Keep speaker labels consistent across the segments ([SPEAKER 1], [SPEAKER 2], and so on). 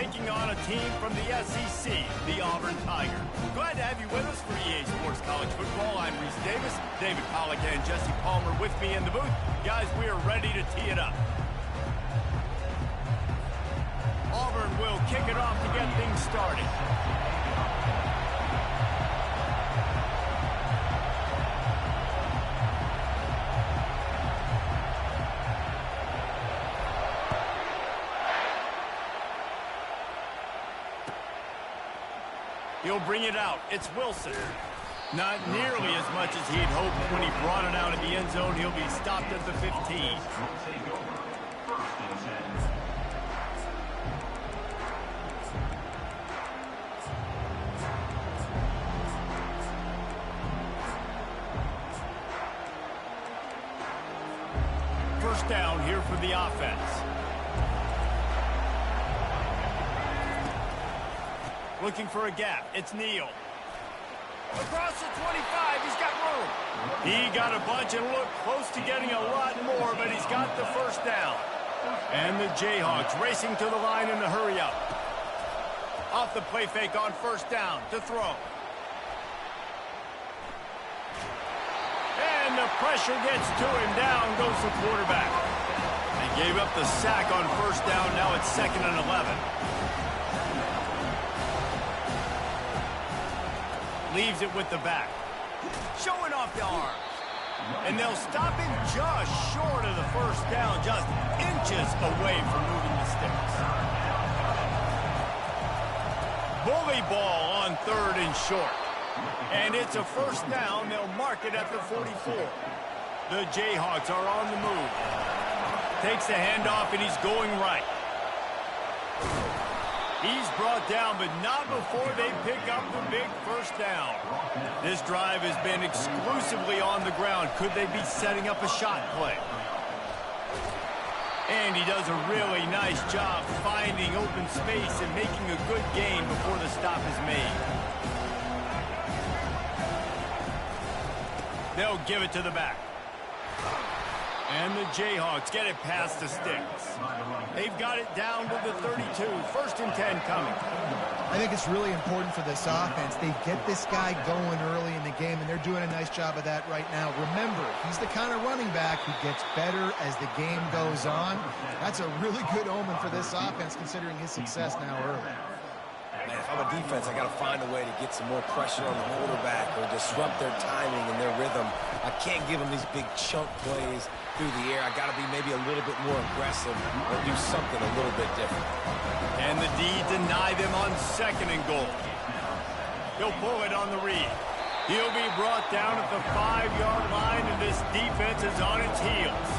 [SPEAKER 1] taking on a team from the SEC, the Auburn Tigers. Glad to have you with us for EA Sports College Football. I'm Reese Davis, David Pollack and Jesse Palmer with me in the booth. Guys, we are ready to tee it up. Auburn will kick it off to get things started. He'll bring it out. It's Wilson. Not nearly as much as he'd hoped when he brought it out of the end zone. He'll be stopped at the 15. First down here for the offense. Looking for a gap. It's Neal. Across the 25, he's got room. He got a bunch and looked close to getting a lot more, but he's got the first down. And the Jayhawks racing to the line in the hurry up. Off the play fake on first down to throw. And the pressure gets to him. Down goes the quarterback. They gave up the sack on first down. Now it's 2nd and 11. Leaves it with the back. Showing off the arms. And they'll stop him just short of the first down, just inches away from moving the sticks. Bully ball on 3rd and short. And it's a first down. They'll mark it at the 44. The Jayhawks are on the move. Takes the handoff, and he's going right. He's brought down, but not before they pick up the big first down. This drive has been exclusively on the ground. Could they be setting up a shot play? And he does a really nice job finding open space and making a good gain before the stop is made. They'll give it to the back. And the Jayhawks get it past the sticks. They've got it down to the 32. 1st and 10 coming.
[SPEAKER 2] I think it's really important for this offense. They get this guy going early in the game, and they're doing a nice job of that right now. Remember, he's the kind of running back who gets better as the game goes on. That's a really good omen for this offense, considering his success now early.
[SPEAKER 3] Man, if I'm a defense, I got to find a way to get some more pressure on the quarterback or disrupt their timing and their rhythm. I can't give them these big chunk plays through the air. I got to be maybe a little bit more aggressive or do something a little bit different.
[SPEAKER 1] And the D deny them on 2nd and goal. He'll pull it on the read. He'll be brought down at the 5-yard line, and this defense is on its heels.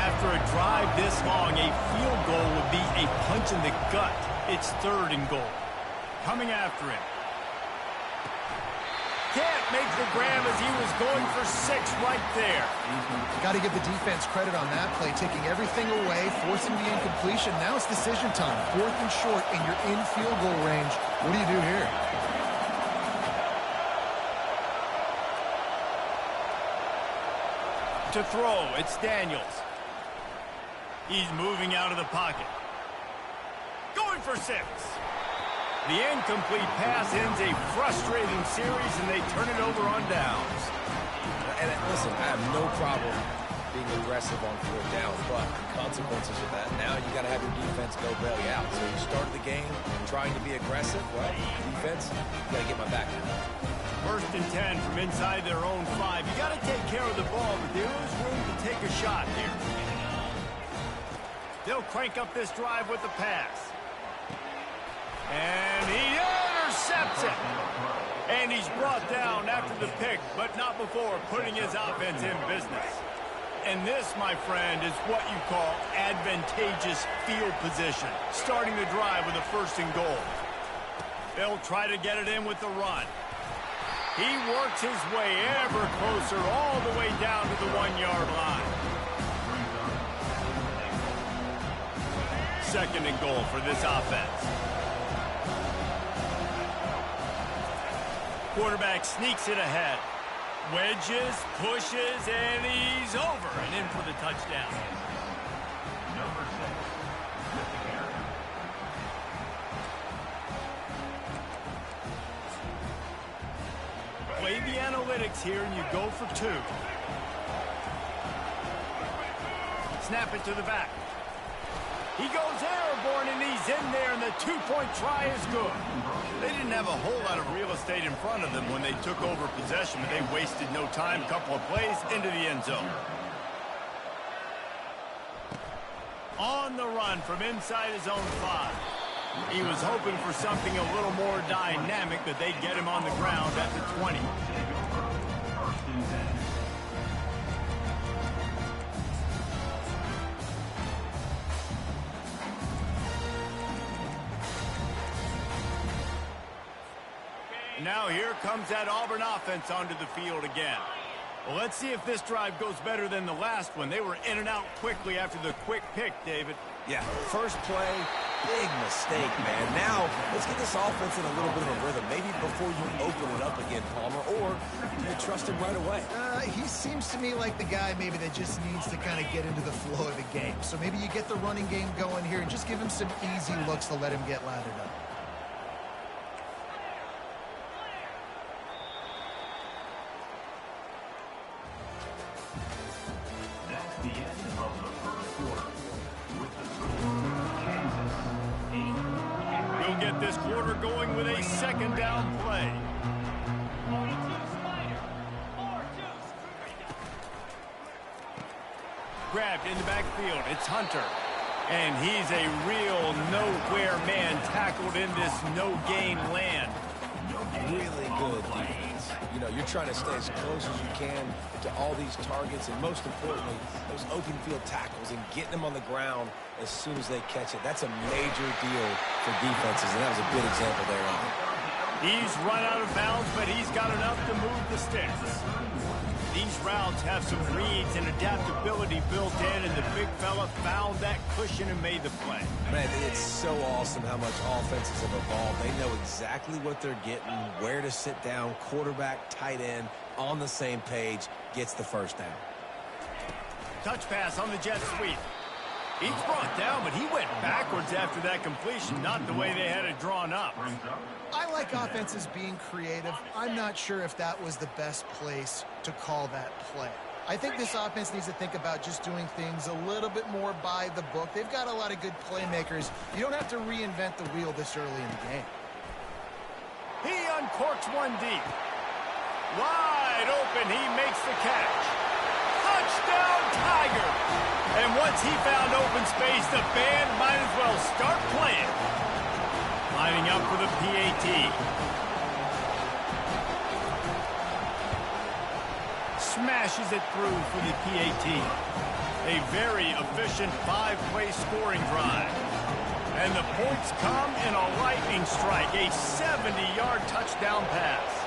[SPEAKER 1] After a drive this long, a field goal would be a punch in the gut. It's 3rd and goal. Coming after him. Can't make the grab as he was going for 6 right there.
[SPEAKER 2] Got to give the defense credit on that play, taking everything away, forcing the incompletion. Now it's decision time. 4th and short, and you're in field goal range. What do you do here?
[SPEAKER 1] To throw, it's Daniels. He's moving out of the pocket. Going for 6. The incomplete pass ends a frustrating series, and they turn it over on downs.
[SPEAKER 3] And listen, I have no problem being aggressive on 4th down, but the consequences of that, now you got to have your defense go bail you out. So you started the game trying to be aggressive, well, defense, you got to get my back now.
[SPEAKER 1] 1st and 10 from inside their own 5. You got to take care of the ball, but there is room to take a shot here. They'll crank up this drive with the pass. And he intercepts it. And he's brought down after the pick, but not before putting his offense in business. And this, my friend, is what you call advantageous field position. Starting the drive with a 1st and goal. They'll try to get it in with the run. He works his way ever closer all the way down to the 1-yard line. 2nd and goal for this offense. Quarterback sneaks it ahead. Wedges, pushes, and he's over and in for the touchdown. analytics here, and you go for 2. Snap it to the back. He goes airborne, and he's in there, and the 2-point try is good. They didn't have a whole lot of real estate in front of them when they took over possession, but they wasted no time. Couple of plays into the end zone. On the run from inside his own 5. He was hoping for something a little more dynamic, but they'd get him on the ground at the 20. Now here comes that Auburn offense onto the field again. Well, let's see if this drive goes better than the last one. They were in and out quickly after the quick pick, David.
[SPEAKER 3] Yeah, first play, big mistake, man. Now, let's get this offense in a little bit of a rhythm. Maybe before you open it up again, Palmer, or do you trust him right away?
[SPEAKER 2] He seems to me like the guy maybe that just needs to kind of get into the flow of the game. So maybe you get the running game going here and just give him some easy looks to let him get lathered up.
[SPEAKER 1] This quarter going with a second down play. Grabbed in the backfield. It's Hunter. And he's a real nowhere man tackled in this no-gain land.
[SPEAKER 3] Really good defense. You know, you're trying to stay as close as you can to all these targets, and most importantly, those open field tackles and getting them on the ground as soon as they catch it. That's a major deal for defenses, and that was a good example there on it.
[SPEAKER 1] He's run out of bounds, but he's got enough to move the sticks. These routes have some reads and adaptability built in, and the big fella found that cushion and made the play.
[SPEAKER 3] Man, it's so awesome how much offenses have evolved. They know exactly what they're getting, where to sit down, quarterback, tight end, on the same page, gets the first down.
[SPEAKER 1] Touch pass on the jet sweep. He's brought down, but he went backwards after that completion, not the way they had it drawn up.
[SPEAKER 2] I like offenses being creative. I'm not sure if that was the best place to call that play. I think this offense needs to think about just doing things a little bit more by the book. They've got a lot of good playmakers. You don't have to reinvent the wheel this early in the game.
[SPEAKER 1] He uncorks one deep. Wide open, he makes the catch. Touchdown, Tigers! And once he found open space, the band might as well start playing. Lining up for the PAT. Smashes it through for the PAT. A very efficient 5-play scoring drive. And the points come in a lightning strike, a 70-yard touchdown pass.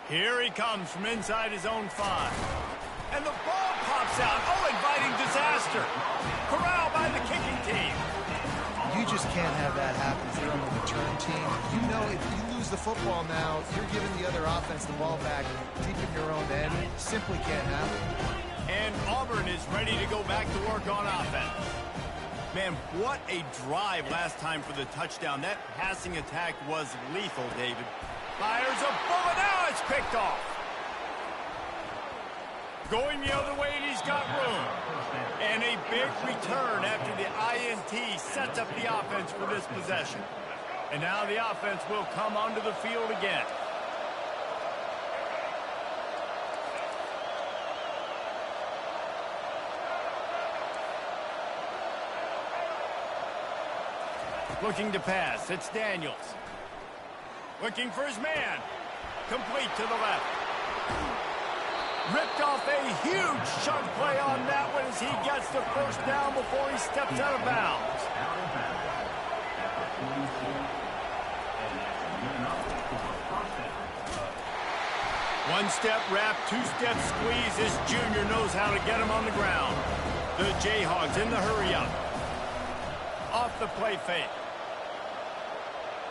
[SPEAKER 1] Here he comes from inside his own 5. And the ball pops out. Oh, inviting disaster. Corral by the kicking team.
[SPEAKER 2] You just can't have that happen if you're on the return team. You know if you lose the football now, you're giving the other offense the ball back deep in your own end. Simply can't happen.
[SPEAKER 1] And Auburn is ready to go back to work on offense. Man, what a drive last time for the touchdown. That passing attack was lethal, David. Fires a bullet. Now it's picked off. Going the other way, and he's got room. And a big return after the INT sets up the offense for this possession. And now the offense will come onto the field again. Looking to pass. It's Daniels. Looking for his man. Complete to the left. Ripped off a huge chunk play on that one as he gets the first down before he steps out of bounds. One-step wrap, two-step squeeze. This junior knows how to get him on the ground. The Jayhawks in the hurry-up. Off the play fake.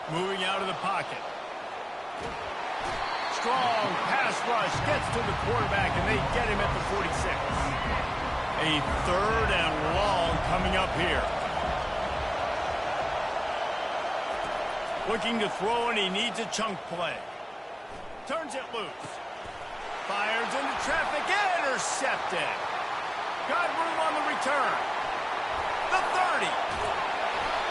[SPEAKER 1] Moving out of the pocket. Strong pass rush gets to the quarterback, and they get him at the 46. A 3rd and long coming up here. Looking to throw, and he needs a chunk play. Turns it loose. Fires into traffic. Intercepted. Got room on the return. The 30.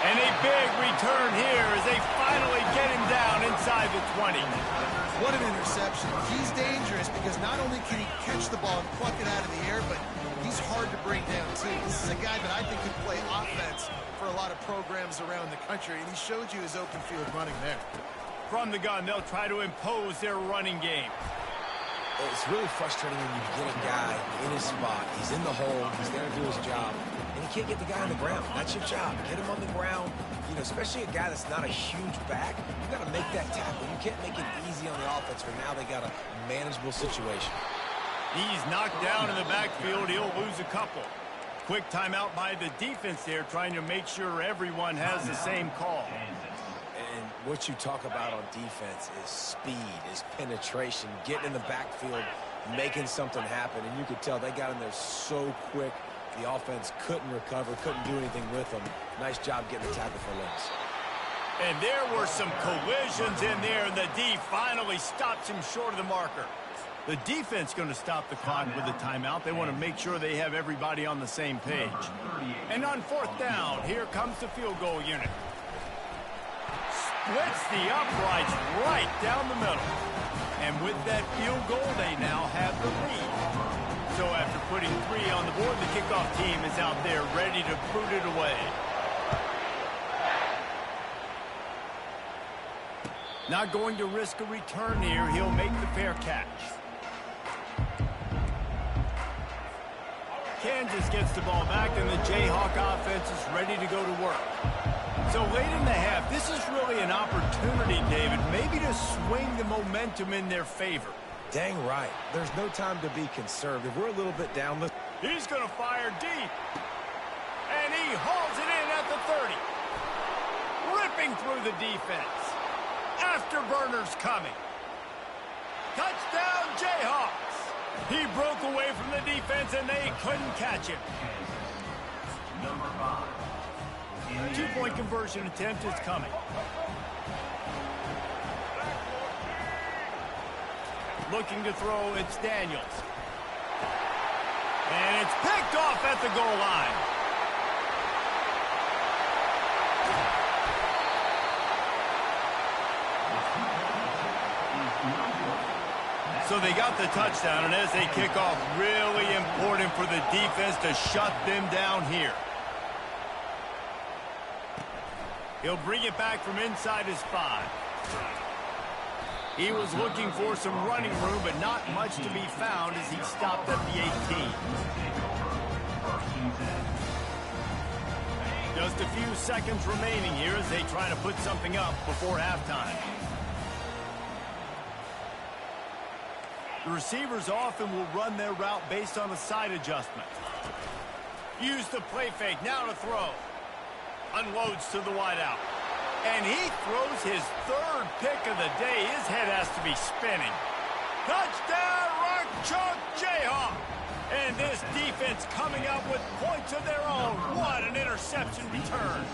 [SPEAKER 1] And a big return here as they finally get him down inside the 20.
[SPEAKER 2] What an interception. He's dangerous because not only can he catch the ball and pluck it out of the air, but he's hard to bring down, too. This is a guy that I think could play offense for a lot of programs around the country, and he showed you his open field running there.
[SPEAKER 1] From the gun, they'll try to impose their running game.
[SPEAKER 3] It's really frustrating when you get a guy in his spot. He's in the hole. He's there to do his job. And you can't get the guy on the ground. That's your job. Get him on the ground. You know, especially a guy that's not a huge back. You got to make that tackle. You can't make it easy on the offense, for now they got a manageable situation.
[SPEAKER 1] He's knocked down in the backfield. He'll lose a couple. Quick timeout by the defense there, trying to make sure everyone has the same call.
[SPEAKER 3] And what you talk about on defense is speed, is penetration, getting in the backfield, making something happen. And you could tell they got in there so quick. The offense couldn't recover, couldn't do anything with them. Nice job getting the tackle for loss.
[SPEAKER 1] And there were some collisions in there, and the D finally stops him short of the marker. The defense going to stop the clock with a timeout. They want to make sure they have everybody on the same page. And on fourth down, here comes the field goal unit. Splits the uprights right down the middle. And with that field goal, they now have the lead. So after putting 3 on the board, the kickoff team is out there ready to boot it away. Not going to risk a return here. He'll make the fair catch. Kansas gets the ball back, and the Jayhawk offense is ready to go to work. So late in the half, this is really an opportunity, David, maybe to swing the momentum in their favor.
[SPEAKER 3] Dang right. There's no time to be conservative. We're a little bit down.
[SPEAKER 1] He's going to fire deep. And he hauls it in at the 30. Ripping through the defense. Afterburners coming. Touchdown, Jayhawks. He broke away from the defense, and they couldn't catch him.
[SPEAKER 4] Number 5.
[SPEAKER 1] 2-point conversion attempt is coming. Looking to throw, it's Daniels. And it's picked off at the goal line. So they got the touchdown, and as they kick off, really important for the defense to shut them down here. He'll bring it back from inside his 5. He was looking for some running room, but not much to be found as he stopped at the 18. Just a few seconds remaining here as they try to put something up before halftime. The receivers often will run their route based on a side adjustment. Use the play fake, now to throw. Unloads to the wideout. And he throws his 3rd pick of the day. His head has to be spinning. Touchdown, Rock Chalk Jayhawk. And this defense coming up with points of their own. What an interception return.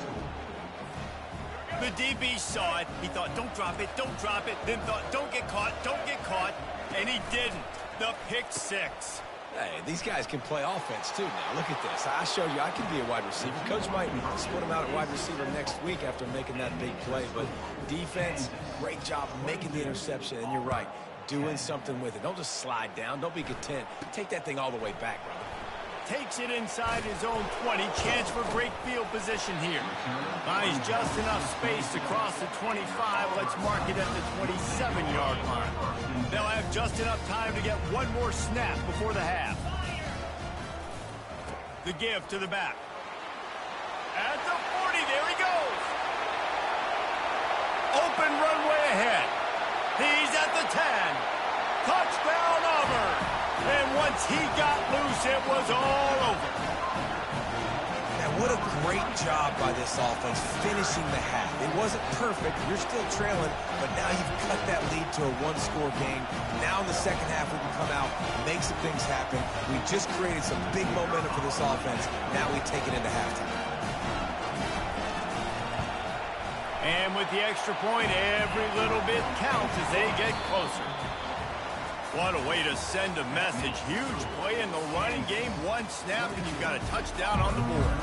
[SPEAKER 1] The DB saw it. He thought, don't drop it, don't drop it. Then thought, don't get caught, don't get caught. And he didn't. The pick 6.
[SPEAKER 3] Hey, these guys can play offense, too, now. Look at this. I showed you I can be a wide receiver. Coach might split him out at wide receiver next week after making that big play. But defense, great job making the interception. And you're right, doing something with it. Don't just slide down. Don't be content. Take that thing all the way back, brother.
[SPEAKER 1] Takes it inside his own 20. Chance for great field position here. Buys just enough space to cross the 25. Let's mark it at the 27-yard line. They'll have just enough time to get one more snap before the half. The give to the back. At the 40, there he goes. Open runway ahead. He's at the 10. Touchdown, Auburn. And once he got loose, it was all over.
[SPEAKER 3] Now, what a great job by this offense finishing the half. It wasn't perfect. You're still trailing, but now you've cut that lead to a 1-score game. Now in the second half, we can come out, make some things happen. We just created some big momentum for this offense. Now we take it into halftime.
[SPEAKER 1] And with the extra point, every little bit counts as they get closer. What a way to send a message. Huge play in the running game. One snap, and you've got a touchdown on the board.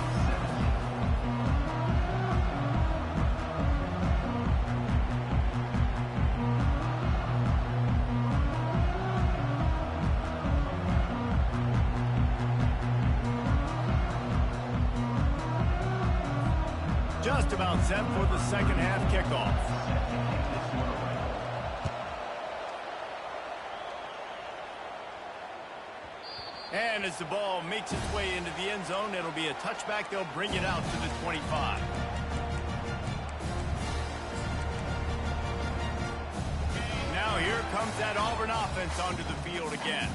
[SPEAKER 1] Just about set for the second half kickoff. And as the ball makes its way into the end zone, it'll be a touchback. They'll bring it out to the 25. Now here comes that Auburn offense onto the field again.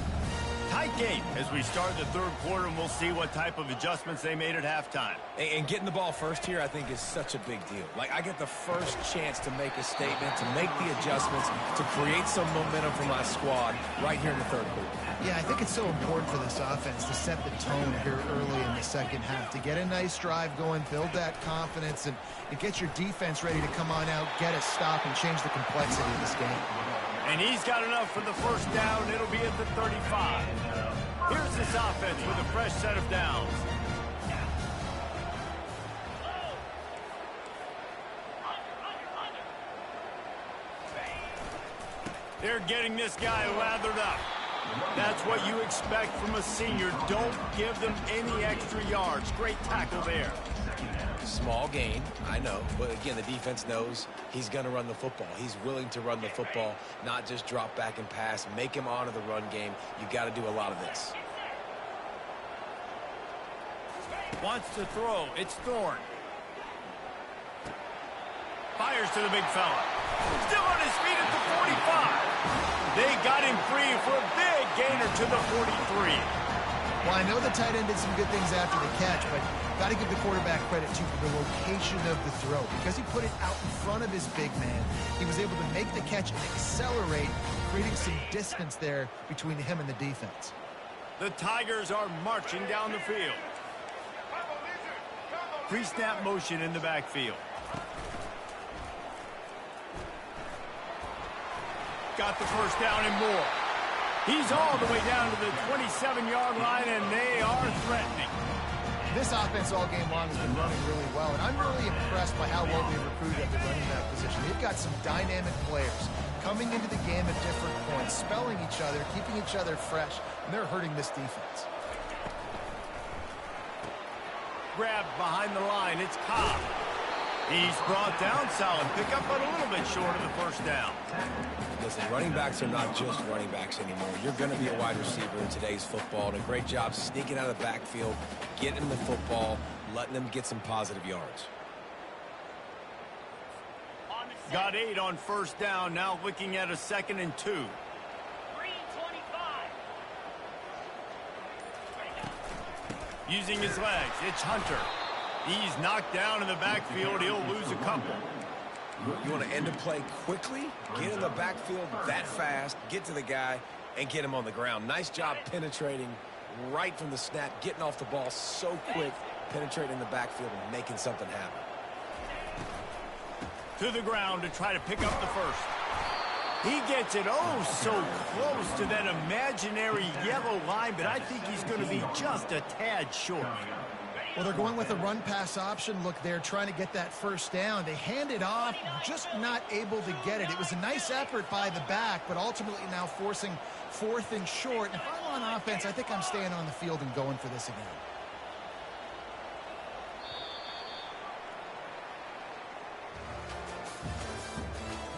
[SPEAKER 1] Tight game as we start the third quarter, and we'll see what type of adjustments they made at halftime.
[SPEAKER 3] And getting the ball first here, I think, is such a big deal. Like, I get the first chance to make a statement, to make the adjustments, to create some momentum for my squad right here in the third quarter.
[SPEAKER 2] Yeah, I think it's so important for this offense to set the tone here early in the second half, to get a nice drive going, build that confidence, and get your defense ready to come on out, get a stop, and change the complexity of this game.
[SPEAKER 1] And he's got enough for the first down. It'll be at the 35. Here's this offense with a fresh set of downs. They're getting this guy lathered up. That's what you expect from a senior. Don't give them any extra yards. Great tackle there.
[SPEAKER 3] Small gain, I know, but again, the defense knows he's going to run the football. He's willing to run the football, not just drop back and pass, make him honor the run game. You got to do a lot of this.
[SPEAKER 1] Wants to throw. It's Thorne. Fires to the big fella. Still on his feet at the 45. They got him free for a big gainer to the 43.
[SPEAKER 2] Well, I know the tight end did some good things after the catch, but got to give the quarterback credit, too, for the location of the throw. Because he put it out in front of his big man, he was able to make the catch and accelerate, creating some distance there between him and the defense.
[SPEAKER 1] The Tigers are marching down the field. Pre-snap motion in the backfield. Got the first down and more. He's all the way down to the 27-yard line, and they are threatening.
[SPEAKER 2] This offense all game long has been running really well, and I'm really impressed by how well they've recruited at the running back position. They've got some dynamic players coming into the game at different points, spelling each other, keeping each other fresh, and they're hurting this defense.
[SPEAKER 1] Grabbed behind the line, it's Cobb. He's brought down, solid pickup, but a little bit short of the first down.
[SPEAKER 3] Listen, running backs are not just running backs anymore. You're going to be a wide receiver in today's football, and a great job sneaking out of the backfield, getting the football, letting them get some positive yards.
[SPEAKER 1] Got 8 on first down, now looking at a 2nd and 2. Using his legs, it's Hunter. He's knocked down in the backfield. He'll lose a couple.
[SPEAKER 3] You want to end a play quickly, get in the backfield that fast, get to the guy, and get him on the ground. Nice job penetrating right from the snap, getting off the ball so quick, penetrating the backfield and making something happen.
[SPEAKER 1] To the ground to try to pick up the first. He gets it so close to that imaginary yellow line, but I think he's going to be just a tad short.
[SPEAKER 2] Well, they're going with a run-pass option. Look, they're trying to get that first down. They hand it off, just not able to get it. It was a nice effort by the back, but ultimately now forcing 4th and short. And if I'm on offense, I think I'm staying on the field and going for this again.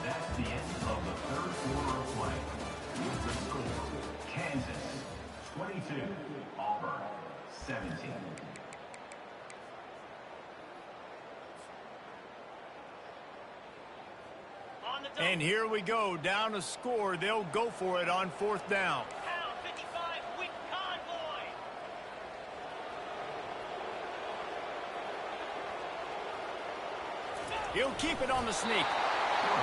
[SPEAKER 4] That's the end of the third quarter of play. With the score, Kansas 22, Auburn 17.
[SPEAKER 1] And here we go, down a score. They'll go for it on 4th down. He'll keep it on the sneak.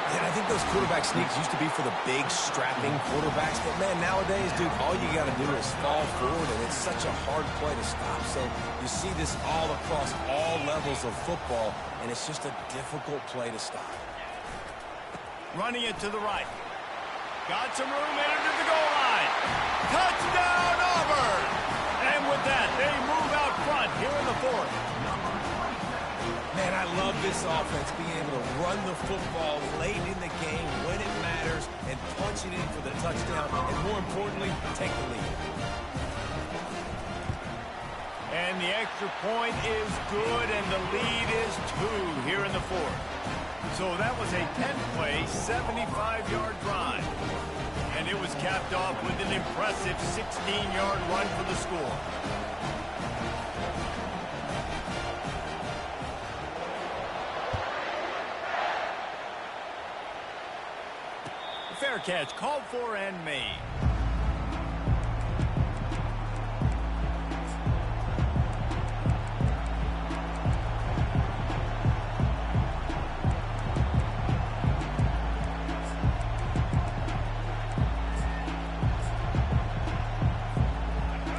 [SPEAKER 3] And I think those quarterback sneaks used to be for the big, strapping quarterbacks. But, man, nowadays, dude, all you got to do is fall forward, and it's such a hard play to stop. So you see this all across all levels of football, and it's just a difficult play to stop.
[SPEAKER 1] Running it to the right. Got some room in to the goal line. Touchdown, Auburn! And with that, they move out front here in the fourth.
[SPEAKER 3] Man, I love this offense, being able to run the football late in the game when it matters and punch it in for the touchdown, and more importantly, take the lead.
[SPEAKER 1] And the extra point is good, and the lead is 2 here in the fourth. So that was a 10-play, 75-yard drive. And it was capped off with an impressive 16-yard run for the score. Fair catch called for and made.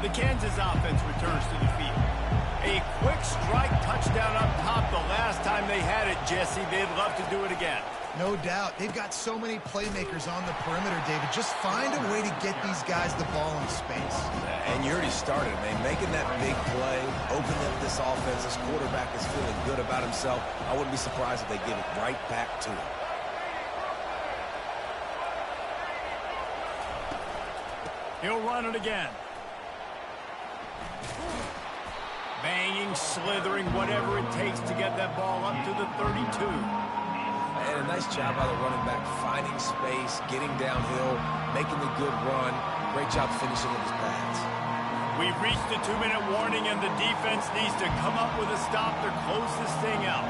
[SPEAKER 1] The Kansas offense returns to the field. A quick strike touchdown up top the last time they had it, Jesse. They'd love to do it again.
[SPEAKER 2] No doubt. They've got so many playmakers on the perimeter, David. Just find a way to get these guys the ball in space.
[SPEAKER 3] And you already started, man. Making that big play, opening up this offense. This quarterback is feeling good about himself. I wouldn't be surprised if they give it right back to him.
[SPEAKER 1] He'll run it again. Banging, slithering, whatever it takes to get that ball up to the 32.
[SPEAKER 3] And a nice job by the running back, finding space, getting downhill, making the good run. Great job finishing with his pads.
[SPEAKER 1] We've reached the 2-minute warning, and the defense needs to come up with a stop to close this thing out.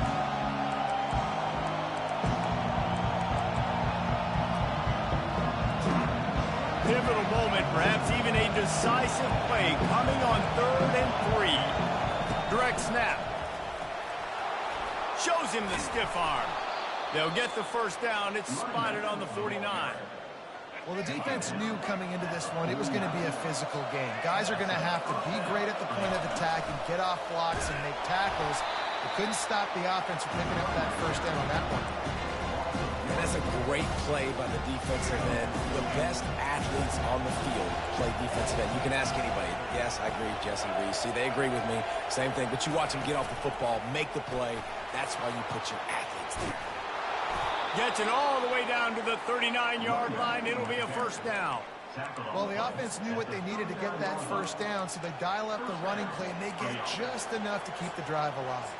[SPEAKER 1] Pivotal moment, perhaps even a decisive play coming on 3rd and 3. Direct snap. Shows him the stiff arm. They'll get the first down. It's spotted on the 49.
[SPEAKER 2] Well, the defense knew coming into this one it was going to be a physical game. Guys are going to have to be great at the point of attack and get off blocks and make tackles. They couldn't stop the offense from picking up that first down on that one.
[SPEAKER 3] And that's a great play by the defensive end. The best athletes on the field play defensive end. You can ask anybody. Yes, I agree, Jesse Reese. See, they agree with me. Same thing. But you watch them get off the football, make the play. That's why you put your athletes there.
[SPEAKER 1] Gets it all the way down to the 39-yard line. It'll be a first down.
[SPEAKER 2] Well, the offense knew what they needed to get that first down, so they dial up the running play, and they get just enough to keep the drive alive.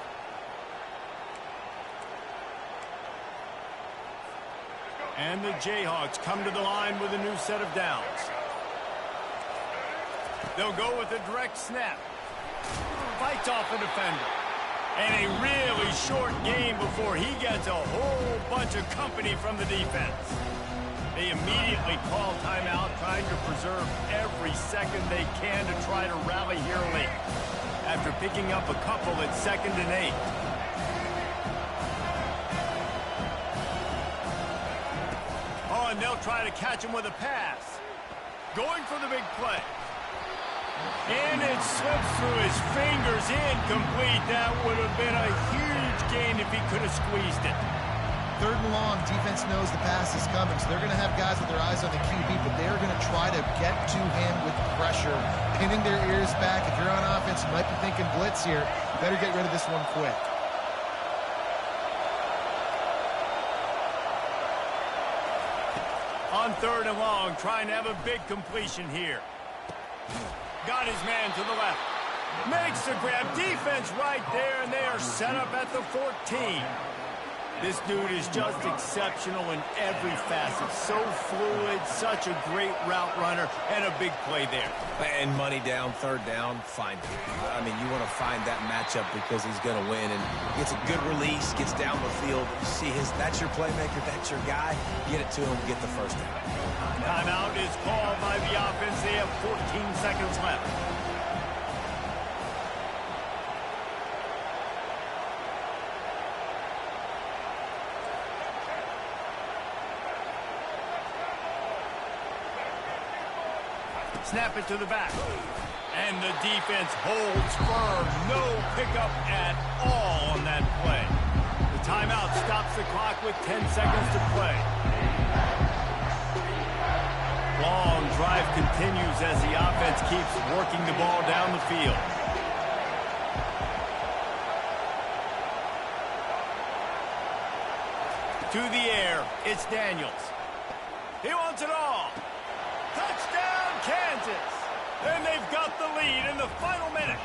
[SPEAKER 1] And the Jayhawks come to the line with a new set of downs. They'll go with a direct snap. Fights off a defender. And a really short game before he gets a whole bunch of company from the defense. They immediately call timeout, trying to preserve every second they can to try to rally here late. After picking up a couple at 2nd and 8. Oh, and they'll try to catch him with a pass. Going for the big play. And it slips through his fingers, incomplete. That would have been a huge gain if he could have squeezed it.
[SPEAKER 2] 3rd and long, defense knows the pass is coming, so they're going to have guys with their eyes on the QB, but they're going to try to get to him with pressure, pinning their ears back. If you're on offense, you might be thinking blitz here. Better get rid of this one quick.
[SPEAKER 1] On 3rd and long, trying to have a big completion here. Got his man to the left. Makes the grab. Defense right there, and they are set up at the 14. This dude is just exceptional in every facet. So fluid, such a great route runner, and a big play there.
[SPEAKER 3] And money down, 3rd down, find him. I mean, you want to find that matchup because he's going to win. And gets a good release, gets down the field. You see that's your playmaker, that's your guy. Get it to him, get the first down.
[SPEAKER 1] Timeout is called by the offense. They have 14 seconds left. Snap it to the back. And the defense holds firm. No pickup at all on that play. The timeout stops the clock with 10 seconds to play. Long drive continues as the offense keeps working the ball down the field. To the air, it's Daniels. He wants it all. Touchdown, Kansas. And they've got the lead in the final minute.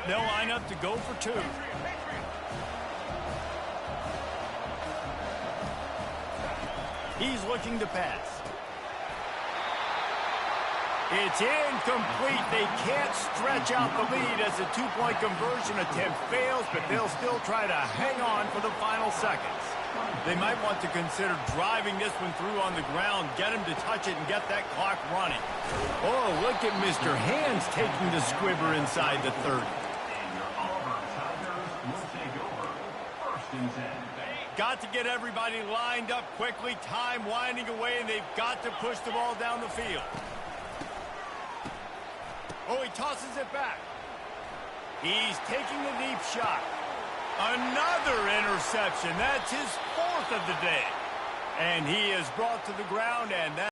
[SPEAKER 1] They'll line up to go for two. He's looking to pass. It's incomplete. They can't stretch out the lead as the two-point conversion attempt fails, but they'll still try to hang on for the final seconds. They might want to consider driving this one through on the ground, get him to touch it, and get that clock running. Oh, look at Mr. Hands taking the squibber inside the 30.
[SPEAKER 4] And your Auburn Tigers will take over. First and 10.
[SPEAKER 1] Got to get everybody lined up quickly. Time winding away, and they've got to push the ball down the field. Oh, he tosses it back. He's taking the deep shot. Another interception. That's his fourth of the day. And he is brought to the ground, and that